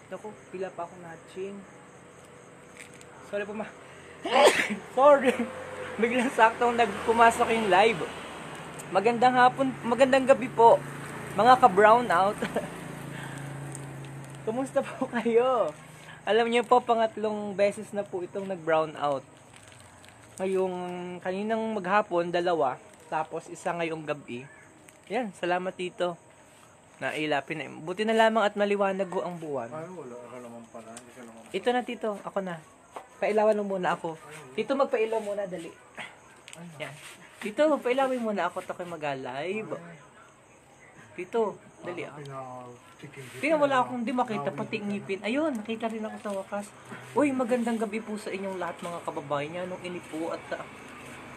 Naku, pila pa ako natching. Sorry po ma. Sorry. Biglang saktong nagpumasok yung live. Magandang hapon, magandang gabi po. Mga ka-brown out. Kumusta po kayo? Alam niyo po, pangatlong beses na po itong nag-brown out. Ngayong kaninang maghapon, 2. Tapos isa ngayong gabi. Yan, salamat dito. Nailapin na. Buti na lamang at maliwanag ko ang buwan. Ay, wala ka naman pala. Hindi ka naman. Ito na tito, ako na. Pailawan mo muna ako. Tito, magpailaw muna, dali. Yan. Tito, pailawin muna ako. Ito kayo mag-live. Tito, dali ako. Tingnan wala akong hindi makita, pati ngipin. Ayun, nakita rin ako sa wakas. Uy, magandang gabi po sa inyong lahat mga kababayan niya. Nung inipo at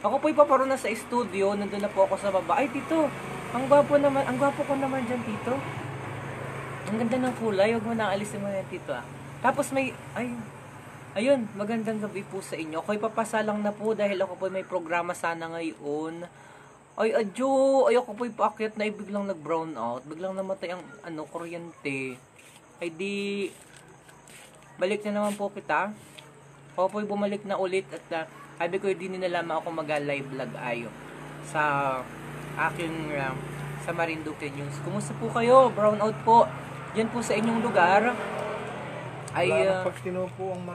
ako po ipaparoon na sa studio. Nandun na po ako sa baba. Ay, tito, ang gwapo ko naman dyan, tito. Ang ganda ng kulay. Huwag mo na alisin mo yan, tito, ah. Tapos may, ayun, magandang gabi po sa inyo. Ako'y papasalang na po dahil ako po may programa sana ngayon. Ay, ayoko po ipaakyat na biglang nag-brown out. Biglang namatay ang, kuryente. Ay di, balik na naman po kita. Ako po'y bumalik na ulit at sabi ko, hindi na lamang ako mag-live vlog ayo sa aking sa Marinduque News. Kumusta po kayo? Brown out po. Diyan po sa inyong lugar. Ay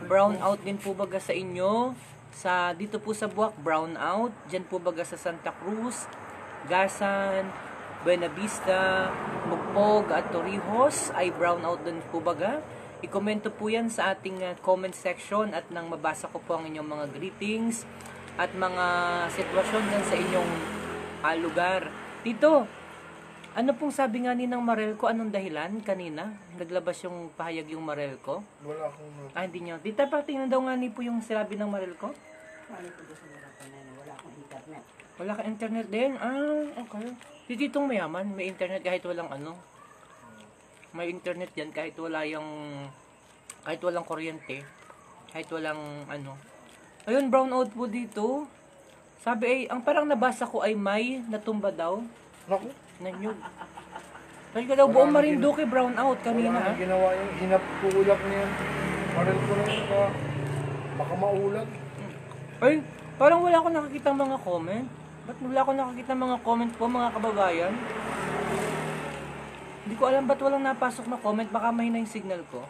brown out din po baga sa inyo. Sa dito po sa Buwak, brown out. Diyan po baga sa Santa Cruz, Gasan, Buena Vista, Mugpog at Torrijos ay brown out din po baga. I-komento po yan sa ating comment section at nang mabasa ko po ang inyong mga greetings at mga sitwasyon dyan sa inyong lugar. Dito, ano pong sabi nga ni ng Marelco? Anong dahilan kanina? Naglabas yung pahayag yung Marelco? Wala akong Hindi nyo. Dito pa, tingnan daw nga ni po yung sinabi ng Marelco? Wala akong internet. Wala ka internet din? Okay. Ditong mayaman, may internet kahit walang May internet yan kahit kahit walang kuryente. Kahit walang Ayun, brown out po dito. Sabi ang parang nabasa ko ay may natumba daw. Naku. Nanyog. Kasi ka daw buong Marinduque brown out kanina. Wala nang ginawa yung hinapulak niya. Maril ko na yun baka maulat. Ay, parang wala akong nakakita mga comment. Ba't wala akong nakakita mga comment po mga kababayan? Hindi ko alam ba't walang napasok na comment. Baka mahina yung signal ko.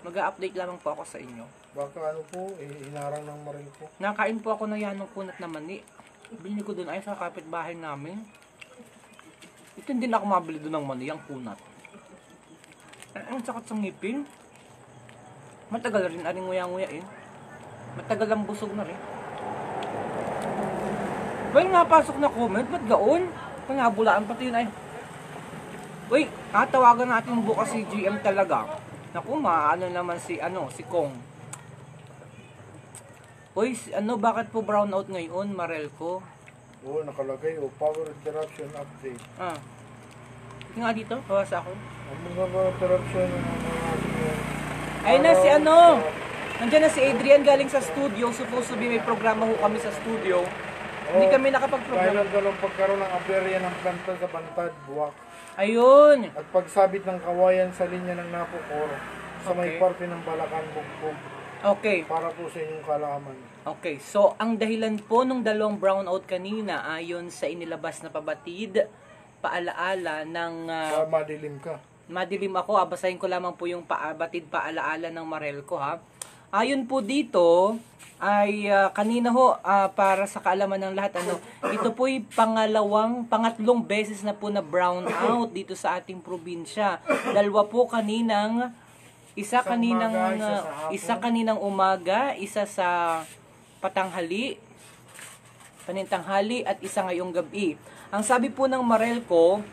Mag-a-update lamang po ako sa inyo. Baka hinarang ng maril ko. Nakain po ako ng yanong kunat na mani. Bili ko doon ay sa kapitbahay namin. Ito hindi na ako mabili doon ng mani, yung kunat. Ang sakit sa ngipin. Matagal rin aring nguya-nguya eh. Matagal ang busog na rin. Well, napasok na comment, ba't gaon? Pangabulaan pati yun ay. Uy, tawagan natin bukas si GM talaga. Naku, naman si Kong. Uy, bakit po brown out ngayon, Marelco? Oo, nakalagay. Power interruption update. Ito nga dito, bawasa ako. Ang mga interruption Ayun na si Nandiyan na si Adrian galing sa studio. Supposed to be may programa ho kami sa studio. Hindi kami nakapag-programa. Dahil dalawang pagkaroon ng aberya ng planta sa Bantad, Buwak. Ayun. At pagsabit ng kawayan sa linya ng Napocor sa may parte ng Balacan, Bugbog. Okay. Para po sa inyong kalaman. Okay, so ang dahilan po nung dalawang brownout kanina ayon sa inilabas na pabatid, paalaala ng madilim ka. Madilim ako, basahin ko lamang po yung batid paalaala ng Marelco ha. Ayon po dito ay kanina ho para sa kaalaman ng lahat ito po ay pangatlong beses na po na brown out dito sa ating probinsya. Dalawa po kaninang isa kaninang umaga, isa sa panintanghali at isa ngayong gabi. Ang sabi po ng Marelco,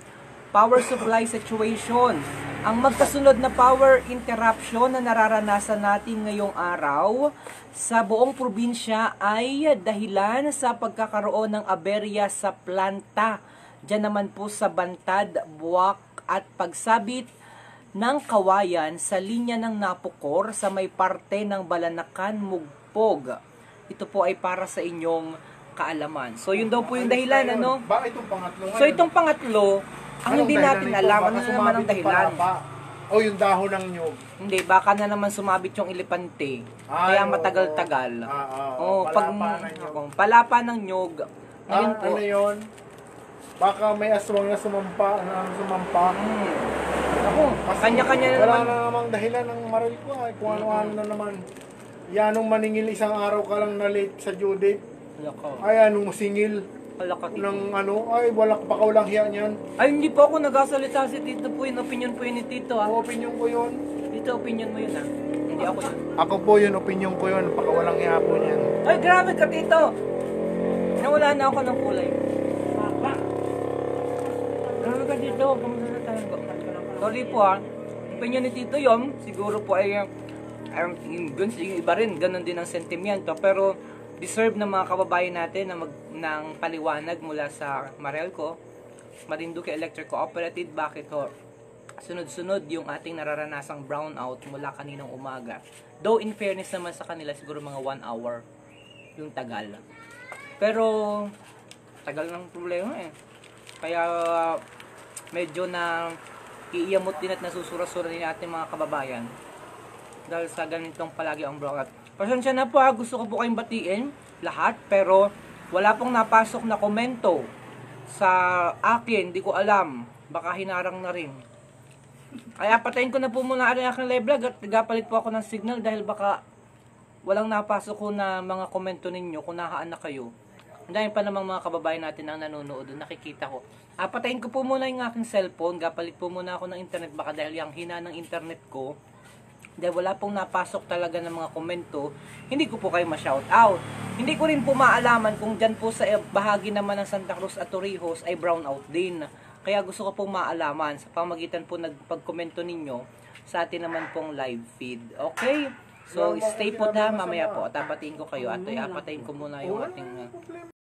power supply situation. Ang magkasunod na power interruption na nararanasan natin ngayong araw sa buong probinsya ay dahilan sa pagkakaroon ng aberya sa planta. Diyan naman po sa Bantad, Buwak at pagsabit ng kawayan sa linya ng Napocor sa may parte ng Balanacan, Mugpog. Ito po ay para sa inyong kaalaman. So yun daw po yung dahilan Bakit itong pangatlo? So itong pangatlo, ang hindi natin alam, ano naman ang dahilan. Oh, yung dahon ng nyug. Hindi, baka na naman sumabit yung elepante. Ay, Kaya oo. matagal-tagal. Oo, palapa ng nyug. palapa ng nyog. Ngayon po. Ano yun? Baka may aswang na sumampa. Ako, kanya-kanya na Wala naman. na namang dahilan ng maril ko ay kung ano-ano na naman. Yanong maningil isang araw ka lang na late sa due date. Lako. Ay anong singil Lako. ng ano, ay baka walang hiya niyan. Ay, hindi po ako nagasalita si Tito po yun. Opinion po yun ni Tito ah. Ang opinion ko yun. Tito, opinion mo yun ah. Hindi ako yun. Ako po yun, opinion ko yun. Baka walang hiya po niyan. Ay, grabe ka Tito! Nawala na ako ng kulay. Grabe ka Tito. Kamusta na tayo? Sorry po ah. Opinion ni Tito yun. Siguro po ay yung iba rin. Ganon din ang sentimiento. Pero deserve ng mga kababayan natin na ng paliwanag mula sa Marelco, Marinduque Electric Cooperative, bakit ho sunod-sunod yung ating nararanasang brownout mula kaninang umaga. Though in fairness naman sa kanila, siguro mga 1 hour yung tagal. Pero tagal ng problema eh. Kaya medyo na iiyamot din at nasusura-sura din ating mga kababayan dahil sa ganitong palagi ang brownout. Pasensya na po ha, gusto ko po kayong batiin lahat, pero wala pong napasok na komento sa akin, di ko alam, baka hinarang na rin. Kaya patayin ko na po muna ang aking live vlog at gapalit po ako ng signal dahil baka walang napasok ko na mga komento ninyo kung nahaan na kayo. Dahil pa namang mga kababayan natin ang nanonood, nakikita ko. Patayin ko po muna yung aking cellphone, gapalit po muna ako ng internet, baka dahil yung hina ng internet ko, dahil wala pong napasok talaga ng mga komento, hindi ko po kayo ma-shout out. Hindi ko rin po maalaman kung dyan po sa bahagi naman ng Santa Cruz at Torrijos ay brownout din. Kaya gusto ko pong maalaman sa pamagitan po nagpag-komento ninyo sa atin naman pong live feed. Okay? So, stay po ha, mamaya po. Tapatiin ko kayo at apatayin ko muna yung ating